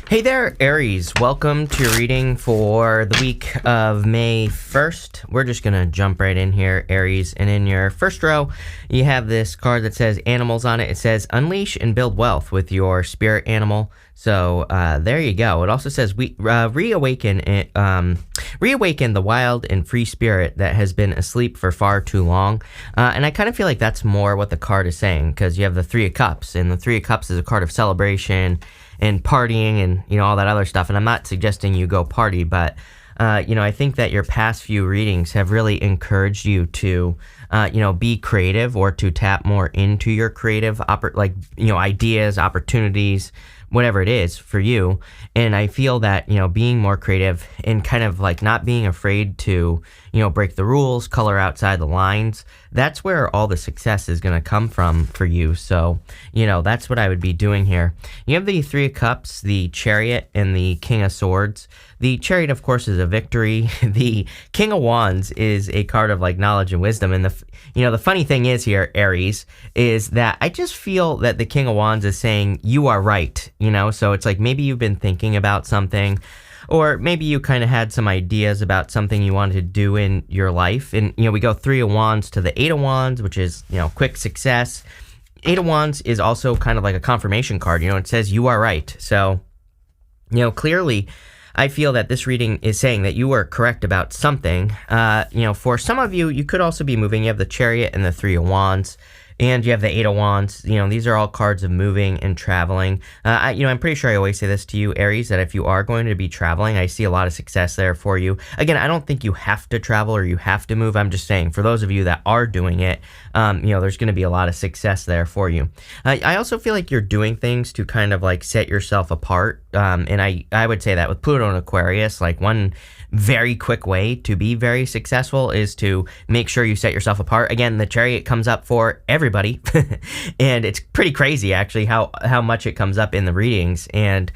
Hey there, Aries. Welcome to your reading for the week of May 1st. We're just going to jump right in here, Aries. And in your first row, you have this card that says animals on it. It says unleash and build wealth with your spirit animal. So there you go. It also says reawaken the wild and free spirit that has been asleep for far too long. And I kind of feel like that's more what the card is saying, because you have the Three of Cups, and the Three of Cups is a card of celebration and partying and, all that other stuff. And I'm not suggesting you go party, but, I think that your past few readings have really encouraged you to, be creative, or to tap more into your creative, ideas, opportunities, whatever it is for you. And I feel that, being more creative and kind of like not being afraid to, break the rules, color outside the lines, that's where all the success is going to come from for you. So, that's what I would be doing here. You have the Three of Cups, the Chariot, and the King of Swords. The Chariot, of course, is a victory. The King of Wands is a card of like knowledge and wisdom. And the funny thing is here, Aries, is that I just feel that the King of Wands is saying you are right. So it's like maybe you've been thinking about something, or maybe you kind of had some ideas about something you wanted to do in your life. And, we go Three of Wands to the Eight of Wands, which is, quick success. Eight of Wands is also kind of like a confirmation card. It says you are right. So, clearly, I feel that this reading is saying that you are correct about something. For some of you, you could also be moving. You have the Chariot and the Three of Wands, and you have the Eight of Wands. These are all cards of moving and traveling. I'm pretty sure I always say this to you, Aries, that if you are going to be traveling, I see a lot of success there for you. Again, I don't think you have to travel or you have to move. I'm just saying, for those of you that are doing it, there's going to be a lot of success there for you. I also feel like you're doing things to kind of like set yourself apart. And I would say that with Pluto and Aquarius, like one very quick way to be very successful is to make sure you set yourself apart. Again, the Chariot comes up for everybody, and it's pretty crazy actually how much it comes up in the readings. And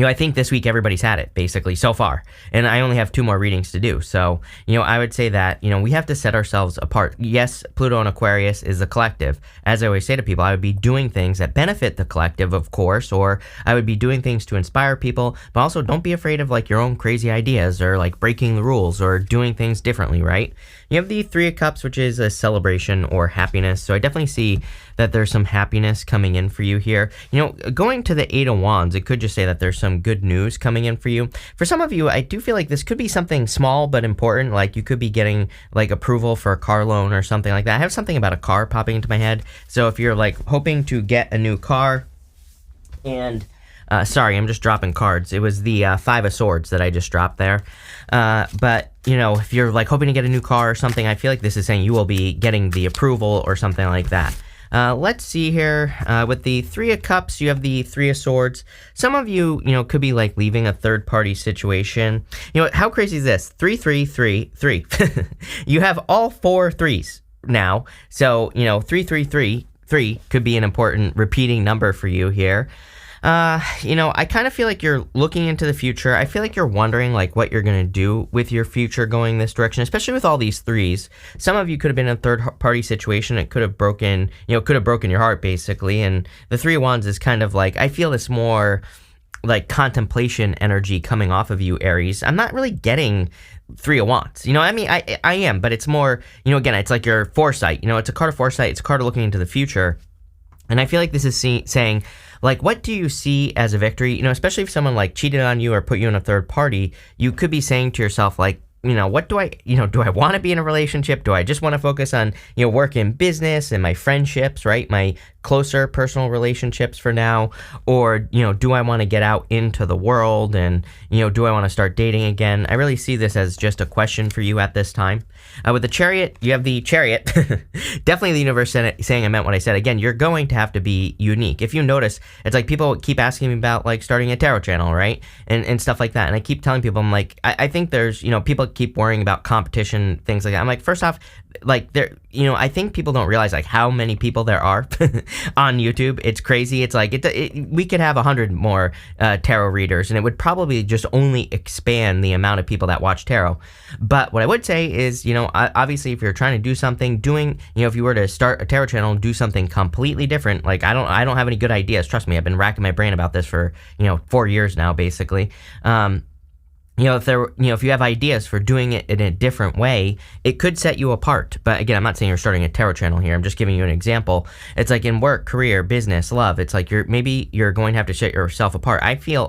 I think this week everybody's had it basically so far, and I only have 2 more readings to do. So, I would say that, we have to set ourselves apart. Yes, Pluto and Aquarius is the collective. As I always say to people, I would be doing things that benefit the collective, of course, or I would be doing things to inspire people, but also don't be afraid of like your own crazy ideas or like breaking the rules or doing things differently, right? You have the Three of Cups, which is a celebration or happiness. So I definitely see that there's some happiness coming in for you here. Going to the Eight of Wands, it could just say that there's some good news coming in for you. For some of you, I do feel like this could be something small but important. Like you could be getting like approval for a car loan or something like that. I have something about a car popping into my head. So if you're like hoping to get a new car, and sorry, I'm just dropping cards. It was the Five of Swords that I just dropped there. But, if you're like hoping to get a new car or something, I feel like this is saying you will be getting the approval or something like that. Let's see here. With the Three of Cups, you have the Three of Swords. Some of you, could be like leaving a third-party situation. How crazy is this? 3, 3, 3, 3. You have all 4 threes now. So, 3, 3, 3, 3 could be an important repeating number for you here. I kind of feel like you're looking into the future. I feel like you're wondering like what you're going to do with your future going this direction, especially with all these threes. Some of you could have been in a third party situation. It could have broken your heart basically. And the Three of Wands is kind of like, I feel this more like contemplation energy coming off of you, Aries. I'm not really getting Three of Wands. I am, but it's more, again, it's like your foresight. It's a card of foresight. It's a card of looking into the future. And I feel like this is saying, like, what do you see as a victory? Especially if someone like cheated on you or put you in a third party, you could be saying to yourself, like, what do I want to be in a relationship? Do I just want to focus on, work and business and my friendships, right? My closer personal relationships for now? Or, do I want to get out into the world and, do I want to start dating again? I really see this as just a question for you at this time. With the Chariot, you have the Chariot. Definitely the universe saying I meant what I said. Again, you're going to have to be unique. If you notice, it's like people keep asking me about like starting a tarot channel, right? And stuff like that. And I keep telling people, I'm like, I think there's, people keep worrying about competition, things like that. I'm like, first off, like there, I think people don't realize like how many people there are on YouTube. It's crazy. It's like we could have 100 more tarot readers, and it would probably just only expand the amount of people that watch tarot. But what I would say is, obviously, if you're trying to do something, if you were to start a tarot channel and do something completely different, like I don't have any good ideas. Trust me, I've been racking my brain about this for 4 years now, basically. If you have ideas for doing it in a different way, it could set you apart. But again, I'm not saying you're starting a tarot channel here. I'm just giving you an example. It's like in work, career, business, love. It's like you're going to have to set yourself apart.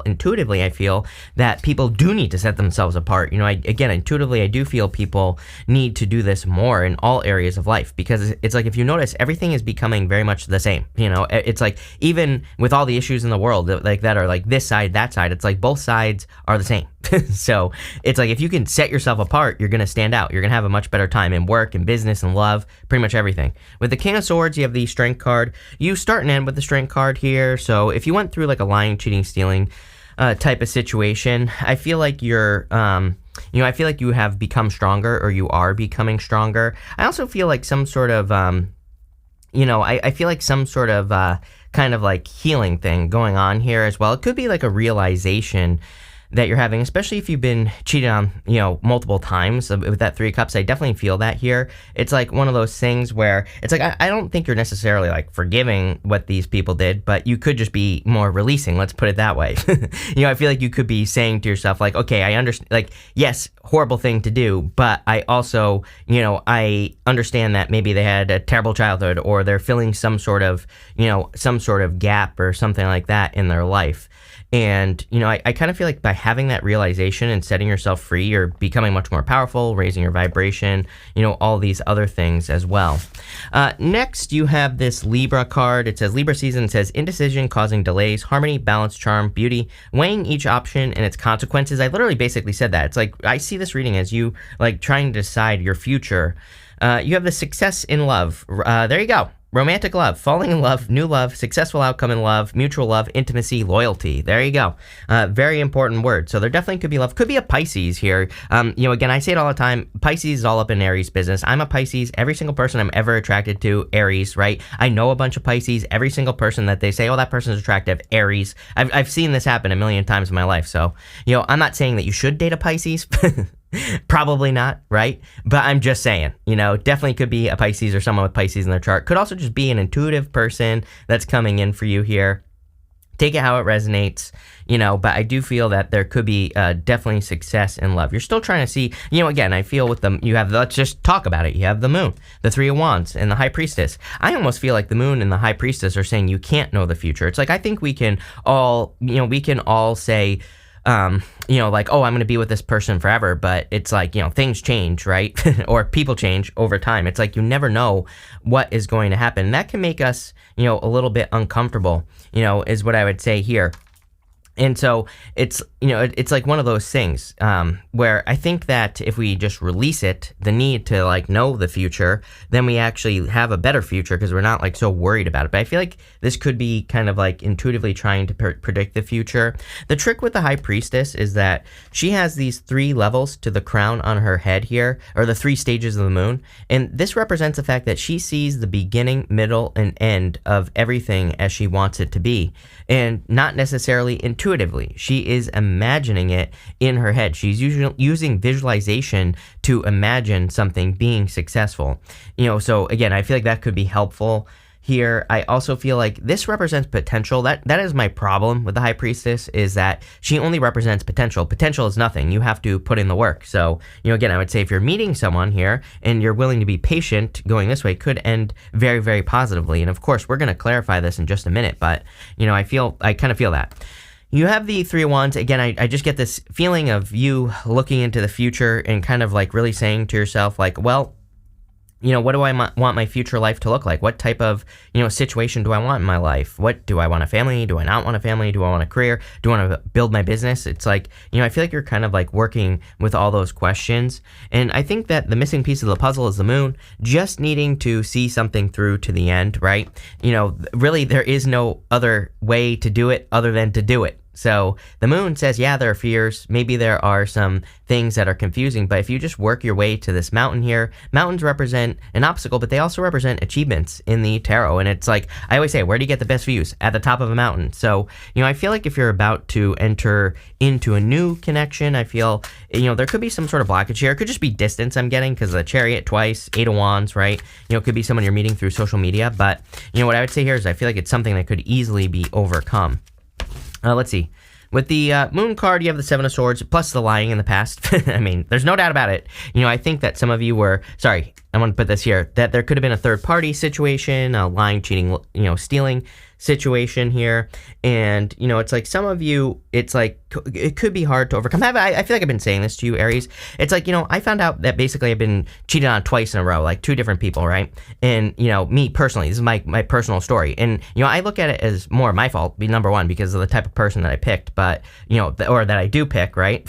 Intuitively, I feel that people do need to set themselves apart. Intuitively, I do feel people need to do this more in all areas of life, because it's like, if you notice, everything is becoming very much the same. It's like, even with all the issues in the world that are like this side, that side, it's like both sides are the same. So it's like, if you can set yourself apart, you're going to stand out. You're going to have a much better time in work and business and love, pretty much everything. With the King of Swords, you have the Strength card. You start and end with the Strength card here. So if you went through like a lying, cheating, stealing type of situation, I feel like you're, I feel like you have become stronger, or you are becoming stronger. I also feel like some sort of, I feel like some sort of kind of like healing thing going on here as well. It could be like a realization that you're having, especially if you've been cheated on, multiple times with that Three of Cups. I definitely feel that here. It's like one of those things where it's like, I don't think you're necessarily like forgiving what these people did, but you could just be more releasing. Let's put it that way. I feel like you could be saying to yourself, like, okay, I understand, like, yes, horrible thing to do, but I also, I understand that maybe they had a terrible childhood, or they're filling some sort of gap or something like that in their life. And, I kind of feel like by having that realization and setting yourself free, you're becoming much more powerful, raising your vibration, all these other things as well. Next, you have this Libra card. It says Libra season. It says indecision causing delays, harmony, balance, charm, beauty, weighing each option and its consequences. I literally basically said that. It's like, I see this reading as you like trying to decide your future. You have the success in love. There you go. Romantic love, falling in love, new love, successful outcome in love, mutual love, intimacy, loyalty. There you go. Very important word. So there definitely could be love. Could be a Pisces here. Again, I say it all the time. Pisces is all up in Aries business. I'm a Pisces. Every single person I'm ever attracted to, Aries, right? I know a bunch of Pisces. Every single person that they say, oh, that person's attractive, Aries. I've seen this happen a million times in my life. So, I'm not saying that you should date a Pisces. Probably not, right? But I'm just saying, definitely could be a Pisces or someone with Pisces in their chart. Could also just be an intuitive person that's coming in for you here. Take it how it resonates, but I do feel that there could be definitely success in love. You're still trying to see, again, I feel with them, let's just talk about it. You have the Moon, the Three of Wands, and the High Priestess. I almost feel like the Moon and the High Priestess are saying you can't know the future. It's like, I think we can all say, like, oh, I'm going to be with this person forever, but it's like, things change, right? Or people change over time. It's like, you never know what is going to happen. And that can make us, a little bit uncomfortable, is what I would say here. And so it's, it's like one of those things where I think that if we just release it, the need to like know the future, then we actually have a better future because we're not like so worried about it. But I feel like this could be kind of like intuitively trying to predict the future. The trick with the High Priestess is that she has these 3 levels to the crown on her head here, or the 3 stages of the moon. And this represents the fact that she sees the beginning, middle, and end of everything as she wants it to be, and not necessarily intuitively. She is imagining it in her head. She's using visualization to imagine something being successful. So again, I feel like that could be helpful here. I also feel like this represents potential. That is my problem with the High Priestess, is that she only represents potential. Potential is nothing. You have to put in the work. So, again, I would say if you're meeting someone here and you're willing to be patient, going this way could end very, very positively. And of course, we're going to clarify this in just a minute, but, I kind of feel that. You have the Three of Wands. Again, I just get this feeling of you looking into the future and kind of like really saying to yourself, like, well, what do I want my future life to look like? What type of, situation do I want in my life? What do I want a family? Do I not want a family? Do I want a career? Do I want to build my business? It's like, I feel like you're kind of like working with all those questions. And I think that the missing piece of the puzzle is the moon, just needing to see something through to the end, right? Really, there is no other way to do it other than to do it. So the moon says, yeah, there are fears. Maybe there are some things that are confusing, but if you just work your way to this mountain here, mountains represent an obstacle, but they also represent achievements in the tarot. And it's like, I always say, where do you get the best views? At the top of a mountain. So, I feel like if you're about to enter into a new connection, I feel, there could be some sort of blockage here. It could just be distance I'm getting because of the Chariot twice, 8 of Wands, right? It could be someone you're meeting through social media, but, what I would say here is I feel like it's something that could easily be overcome. Let's see. With the Moon card, you have the Seven of Swords, plus the lying in the past. I mean, there's no doubt about it. I think that some of you were, sorry, I want to put this here, that there could have been a third-party situation, a lying, cheating, stealing situation here. And, it's like some of you, it's like, it could be hard to overcome. I feel like I've been saying this to you, Aries. It's like, I found out that basically I've been cheated on twice in a row, like 2 different people, right? And, me personally, this is my personal story. And, I look at it as more my fault, number one, because of the type of person that I picked, but, or that I do pick, right?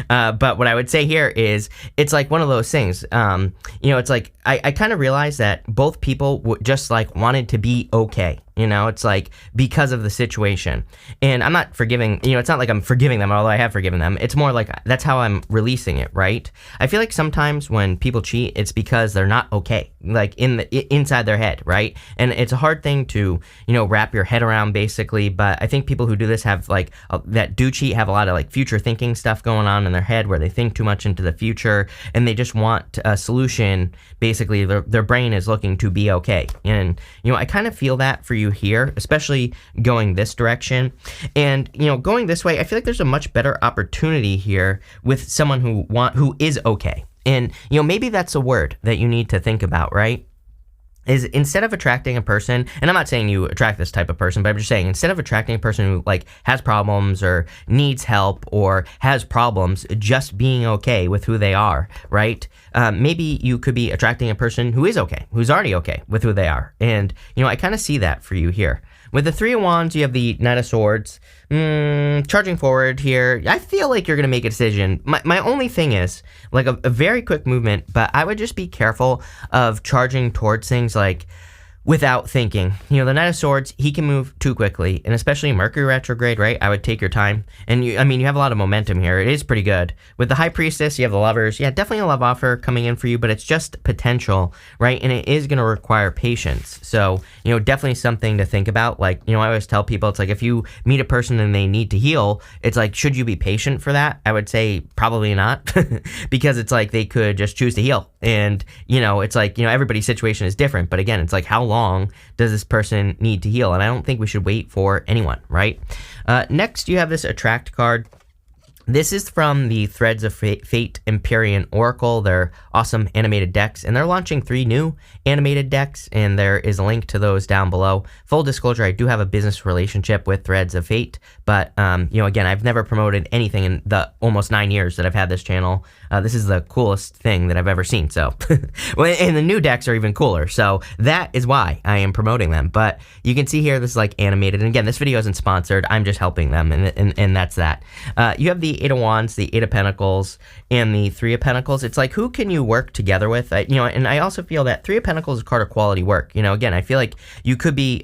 But what I would say here is, it's like one of those things, it's like, I kind of realized that both people just like wanted to be okay. It's like because of the situation. And I'm not forgiving, it's not like I'm forgiving them, although I have forgiven them. It's more like that's how I'm releasing it, right? I feel like sometimes when people cheat, it's because they're not okay, like inside their head, right? And it's a hard thing to, wrap your head around basically. But I think people who do this have like, that do cheat have a lot of like future thinking stuff going on in their head where they think too much into the future and they just want a solution. Basically, their brain is looking to be okay. And, I kind of feel that for you here, especially going this direction. And, going this way, I feel like there's a much better opportunity here with someone who is okay. And, maybe that's a word that you need to think about, right? Is instead of attracting a person, and I'm not saying you attract this type of person, but I'm just saying instead of attracting a person who like has problems or needs help or has problems, just being okay with who they are, right? Maybe you could be attracting a person who is okay, who's already okay with who they are. And, I kind of see that for you here. With the Three of Wands, you have the Knight of Swords. Charging forward here, I feel like you're going to make a decision. My only thing is, like a very quick movement, but I would just be careful of charging towards things like without thinking. The Knight of Swords, he can move too quickly, and especially Mercury retrograde, right? I would take your time. And you have a lot of momentum here. It is pretty good. With the High Priestess, you have the Lovers. Yeah, definitely a love offer coming in for you, but it's just potential, right? And it is going to require patience. So, definitely something to think about. Like, I always tell people, it's like if you meet a person and they need to heal, it's like, should you be patient for that? I would say probably not, because it's like they could just choose to heal. And, it's like, everybody's situation is different. But again, it's like, how long does this person need to heal? And I don't think we should wait for anyone, right? Next, you have this Attract card. This is from the Threads of Fate Empyrean Oracle. They're awesome animated decks, and they're launching 3 new animated decks, and there is a link to those down below. Full disclosure, I do have a business relationship with Threads of Fate, but, again, I've never promoted anything in the almost 9 years that I've had this channel. This is the coolest thing that I've ever seen, so. Well, and the new decks are even cooler, so that is why I am promoting them. But you can see here, this is like animated, and again, this video isn't sponsored. I'm just helping them, and that's that. You have the 8 of Wands, the 8 of Pentacles, and the 3 of Pentacles. It's like, who can you work together with? And I also feel that 3 of Pentacles is a card of quality work. Again, I feel like you could be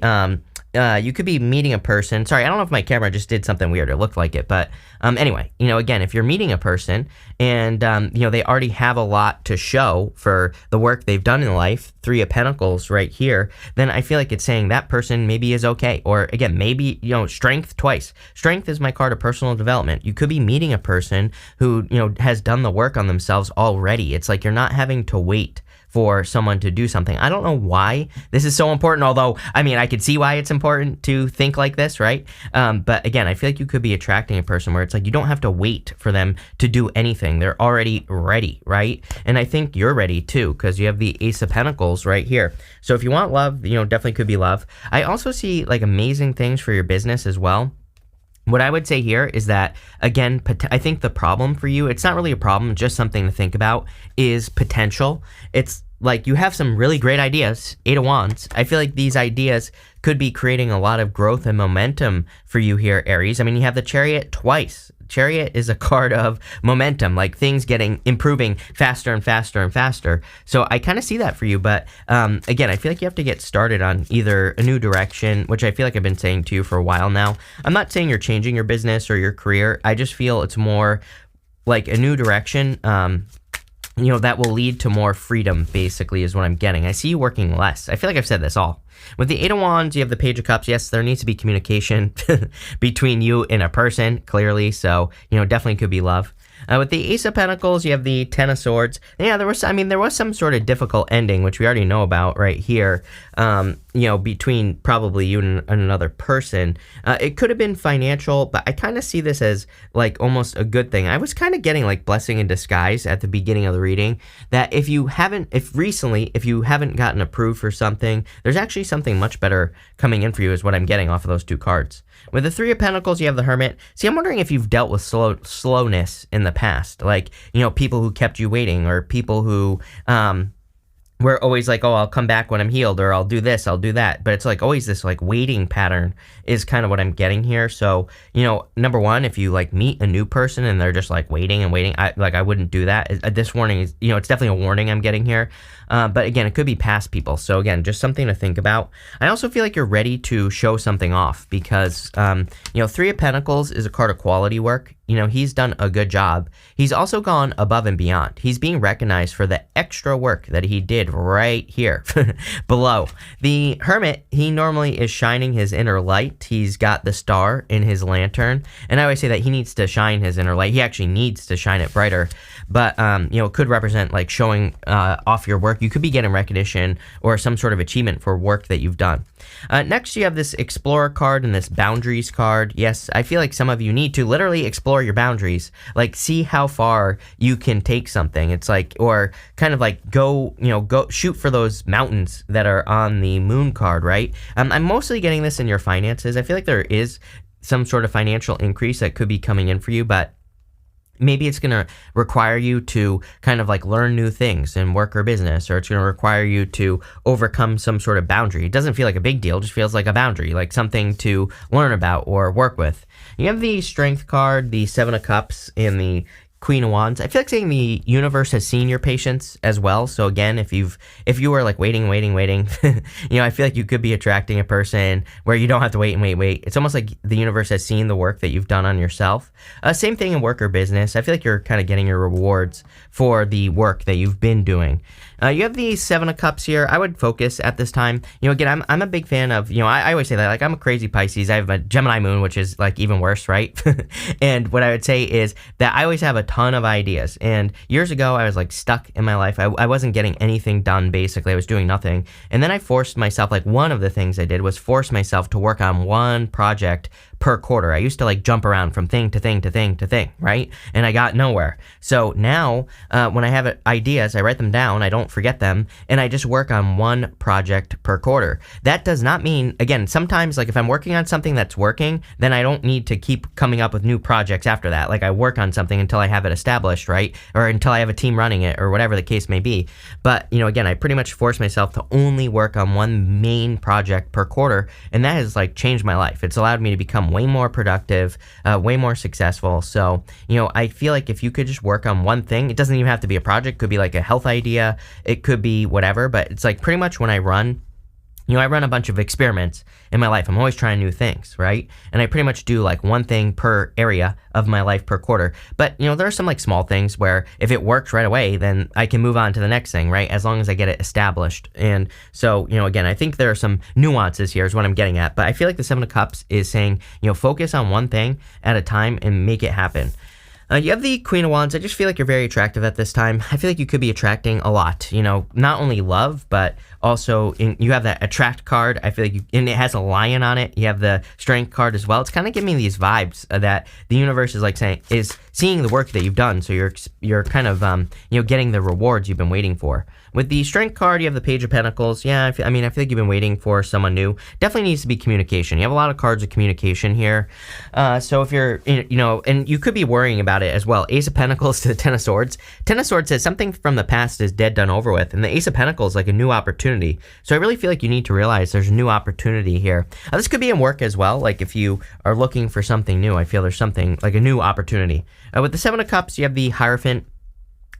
meeting a person. Sorry, I don't know if my camera just did something weird. It looked like it. But anyway, again, if you're meeting a person and, they already have a lot to show for the work they've done in life, 3 of Pentacles right here, then I feel like it's saying that person maybe is okay. Or again, maybe, strength twice. Strength is my card of personal development. You could be meeting a person who, has done the work on themselves already. It's like you're not having to wait for someone to do something. I don't know why this is so important, although, I could see why it's important to think like this, right? But again, I feel like you could be attracting a person where it's like you don't have to wait for them to do anything. They're already ready, right? And I think you're ready too, because you have the Ace of Pentacles right here. So if you want love, definitely could be love. I also see like amazing things for your business as well. What I would say here is that, again, I think the problem for you, it's not really a problem, just something to think about, is potential. It's like you have some really great ideas, Eight of Wands. I feel like these ideas could be creating a lot of growth and momentum for you here, Aries. I mean, you have the Chariot twice. Chariot is a card of momentum, like things improving faster and faster and faster. So I kind of see that for you. But again, I feel like you have to get started on either a new direction, which I feel like I've been saying to you for a while now. I'm not saying you're changing your business or your career. I just feel it's more like a new direction, that will lead to more freedom, basically, is what I'm getting. I see you working less. I feel like I've said this all. With the Eight of Wands, you have the Page of Cups. Yes, there needs to be communication between you and a person, clearly. So, definitely could be love. With the Ace of Pentacles, you have the Ten of Swords. Yeah, there was some sort of difficult ending, which we already know about right here, between probably you and another person. It could have been financial, but I kind of see this as like almost a good thing. I was kind of getting like blessing in disguise at the beginning of the reading, that if you haven't gotten approved for something, there's actually something much better coming in for you, is what I'm getting off of those two cards. With the Three of Pentacles, you have the Hermit. See, I'm wondering if you've dealt with slowness in the past, like, people who kept you waiting, or people who were always like, oh, I'll come back when I'm healed, or I'll do this, I'll do that. But it's like always this like waiting pattern is kind of what I'm getting here. So, number one, if you like meet a new person and they're just like waiting and waiting, I wouldn't do that. This warning is, it's definitely a warning I'm getting here. But again, it could be past people. So again, just something to think about. I also feel like you're ready to show something off because, Three of Pentacles is a card of quality work. He's done a good job. He's also gone above and beyond. He's being recognized for the extra work that he did right here below. The Hermit, he normally is shining his inner light. He's got the star in his lantern. And I always say that he needs to shine his inner light. He actually needs to shine it brighter. But, it could represent like showing off your work. You could be getting recognition or some sort of achievement for work that you've done. Next, you have this Explorer card and this Boundaries card. Yes, I feel like some of you need to literally explore your boundaries, like see how far you can take something. It's like, or kind of like go shoot for those mountains that are on the Moon card, right? I'm mostly getting this in your finances. I feel like there is some sort of financial increase that could be coming in for you, but maybe it's going to require you to kind of like learn new things in work or business, or it's going to require you to overcome some sort of boundary. It doesn't feel like a big deal, it just feels like a boundary, like something to learn about or work with. You have the Strength card, the Seven of Cups, and the Queen of Wands. I feel like saying the universe has seen your patience as well. So again, if you were like waiting, I feel like you could be attracting a person where you don't have to wait. It's almost like the universe has seen the work that you've done on yourself. Same thing in work or business. I feel like you're kind of getting your rewards for the work that you've been doing. You have the Seven of Cups here. I would focus at this time. Again, I'm a big fan of, I always say that, like, I'm a crazy Pisces. I have a Gemini moon, which is like even worse, right? And what I would say is that I always have a ton of ideas. And years ago, I was like stuck in my life. I wasn't getting anything done, basically. I was doing nothing. And then I forced myself, like one of the things I did was force myself to work on one project per quarter. I used to like jump around from thing to thing to thing to thing, right? And I got nowhere. So now when I have ideas, I write them down, I don't forget them, and I just work on one project per quarter. That does not mean, again, sometimes like if I'm working on something that's working, then I don't need to keep coming up with new projects after that. Like I work on something until I have it established, right? Or until I have a team running it, or whatever the case may be. But, again, I pretty much force myself to only work on one main project per quarter, and that has like changed my life. It's allowed me to become way more productive, way more successful. So, I feel like if you could just work on one thing, it doesn't even have to be a project, it could be like a health idea, it could be whatever, but it's like pretty much when I run, I run a bunch of experiments in my life. I'm always trying new things, right? And I pretty much do like one thing per area of my life per quarter. But, there are some like small things where if it works right away, then I can move on to the next thing, right? As long as I get it established. And so, again, I think there are some nuances here is what I'm getting at. But I feel like the Seven of Cups is saying, focus on one thing at a time and make it happen. You have the Queen of Wands. I just feel like you're very attractive at this time. I feel like you could be attracting a lot, not only love, but also you have that attract card. I feel like and it has a lion on it. You have the Strength card as well. It's kind of giving me these vibes that the universe is like saying, is seeing the work that you've done. So you're kind of, getting the rewards you've been waiting for. With the Strength card, you have the Page of Pentacles. Yeah, I feel like you've been waiting for someone new. Definitely needs to be communication. You have a lot of cards of communication here. So if you're, and you could be worrying about about it as well. Ace of Pentacles to the Ten of Swords. Ten of Swords says something from the past is dead, done, over with. And the Ace of Pentacles is like a new opportunity. So I really feel like you need to realize there's a new opportunity here. This could be in work as well. Like if you are looking for something new, I feel there's something like a new opportunity. With the Seven of Cups, you have the Hierophant.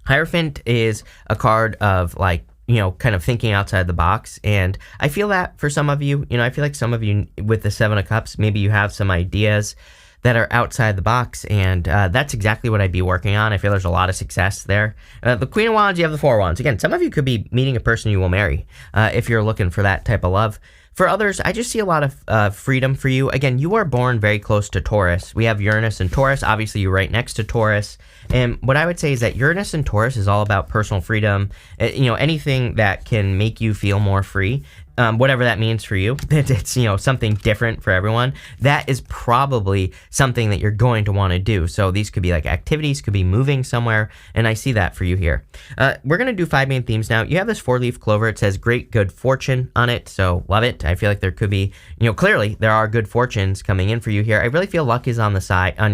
Hierophant is a card of like, kind of thinking outside the box. And I feel that for some of you, I feel like some of you with the Seven of Cups, maybe you have some ideas that are outside the box, and that's exactly what I'd be working on. I feel there's a lot of success there. The Queen of Wands, you have the Four of Wands. Again, some of you could be meeting a person you will marry if you're looking for that type of love. For others, I just see a lot of freedom for you. Again, you are born very close to Taurus. We have Uranus and Taurus. Obviously, you're right next to Taurus. And what I would say is that Uranus and Taurus is all about personal freedom. Anything that can make you feel more free. Whatever that means for you, it's something different for everyone. That is probably something that you're going to want to do. So these could be like activities, could be moving somewhere, and I see that for you here. We're gonna do 5 main themes now. You have this 4-leaf clover. It says great good fortune on it, so love it. I feel like there could be, clearly there are good fortunes coming in for you here. I really feel luck is on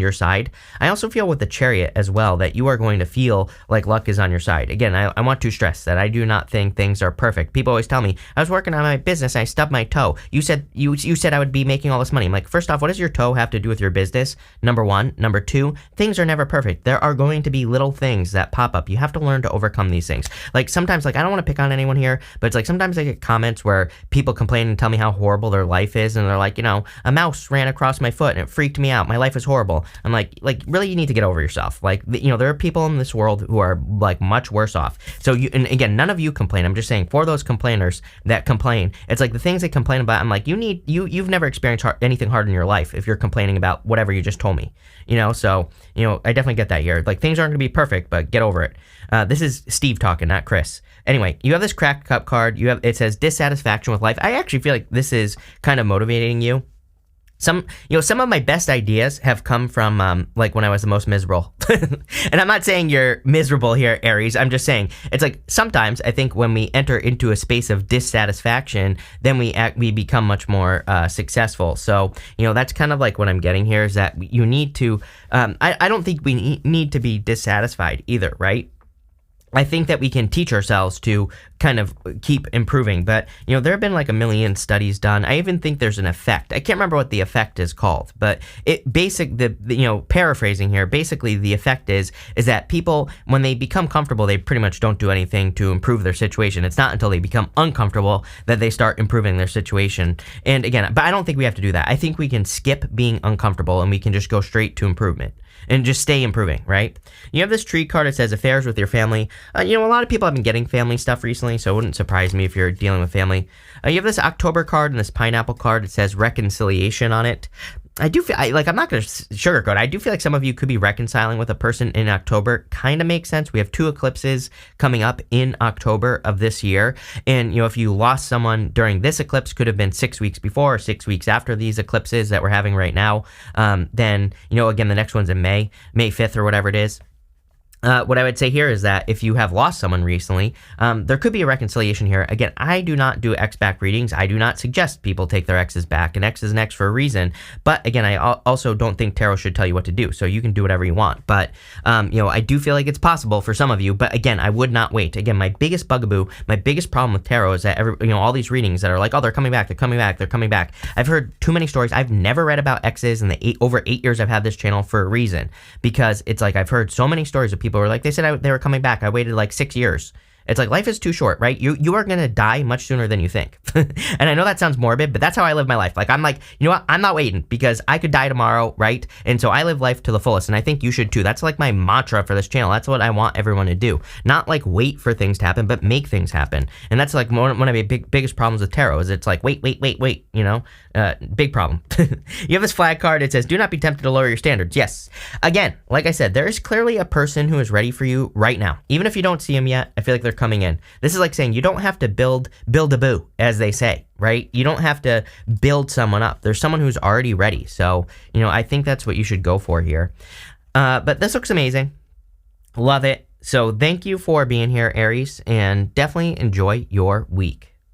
your side. I also feel with the Chariot as well that you are going to feel like luck is on your side. Again, I want to stress that I do not think things are perfect. People always tell me I was working on my business, I stubbed my toe. You said I would be making all this money. I'm like, first off, what does your toe have to do with your business? Number one. Number two, things are never perfect. There are going to be little things that pop up. You have to learn to overcome these things. Like sometimes, like I don't want to pick on anyone here, but it's like sometimes I get comments where people complain and tell me how horrible their life is, and they're like, a mouse ran across my foot and it freaked me out. My life is horrible. I'm like really, you need to get over yourself. Like, there are people in this world who are like much worse off. So and again, none of you complain. I'm just saying for those complainers that complain, it's like the things they complain about, I'm like, you've never experienced anything hard in your life if you're complaining about whatever you just told me, so, I definitely get that here. Like things aren't going to be perfect, but get over it. This is Steve talking, not Chris. Anyway, you have this cracked cup card. It says dissatisfaction with life. I actually feel like this is kind of motivating you. Some of my best ideas have come from, like when I was the most miserable. And I'm not saying you're miserable here, Aries. I'm just saying it's like sometimes I think when we enter into a space of dissatisfaction, then we become much more successful. So, that's kind of like what I'm getting here is that you need to, I don't think we need to be dissatisfied either, right? I think that we can teach ourselves to kind of keep improving, but there have been like a million studies done. I even think there's an effect. I can't remember what the effect is called, but paraphrasing here, basically the effect is that people, when they become comfortable, they pretty much don't do anything to improve their situation. It's not until they become uncomfortable that they start improving their situation. And again, but I don't think we have to do that. I think we can skip being uncomfortable and we can just go straight to improvement and just stay improving, right? You have this tree card. It says affairs with your family. A lot of people have been getting family stuff recently, so it wouldn't surprise me if you're dealing with family. You have this October card and this pineapple card. It says reconciliation on it. I do feel like I'm not going to sugarcoat. I do feel like some of you could be reconciling with a person in October. Kind of makes sense. We have 2 eclipses coming up in October of this year. And, if you lost someone during this eclipse, could have been 6 weeks before or 6 weeks after these eclipses that we're having right now. Then, again, the next one's in May 5th or whatever it is. What I would say here is that if you have lost someone recently, there could be a reconciliation here. Again, I do not do ex-back readings. I do not suggest people take their exes back. An ex is an ex for a reason. But again, I also don't think tarot should tell you what to do. So you can do whatever you want. But, I do feel like it's possible for some of you. But again, I would not wait. Again, my biggest bugaboo, my biggest problem with tarot is that all these readings that are like, oh, they're coming back, they're coming back, they're coming back. I've heard too many stories. I've never read about exes in the over 8 years I've had this channel for a reason. Because it's like I've heard so many stories of people who are like, they said they were coming back. I waited like 6 years. It's like life is too short, right? You are going to die much sooner than you think. And I know that sounds morbid, but that's how I live my life. Like, I'm like, you know what? I'm not waiting because I could die tomorrow, right? And so I live life to the fullest. And I think you should too. That's like my mantra for this channel. That's what I want everyone to do. Not like wait for things to happen, but make things happen. And that's like one of my biggest problems with tarot is it's like, wait, big problem. You have this flag card. It says, do not be tempted to lower your standards. Yes. Again, like I said, there is clearly a person who is ready for you right now. Even if you don't see him yet, I feel like they're coming in. This is like saying you don't have to build a boo, as they say, right? You don't have to build someone up. There's someone who's already ready. So, I think that's what you should go for here. But this looks amazing. Love it. So thank you for being here, Aries, and definitely enjoy your week.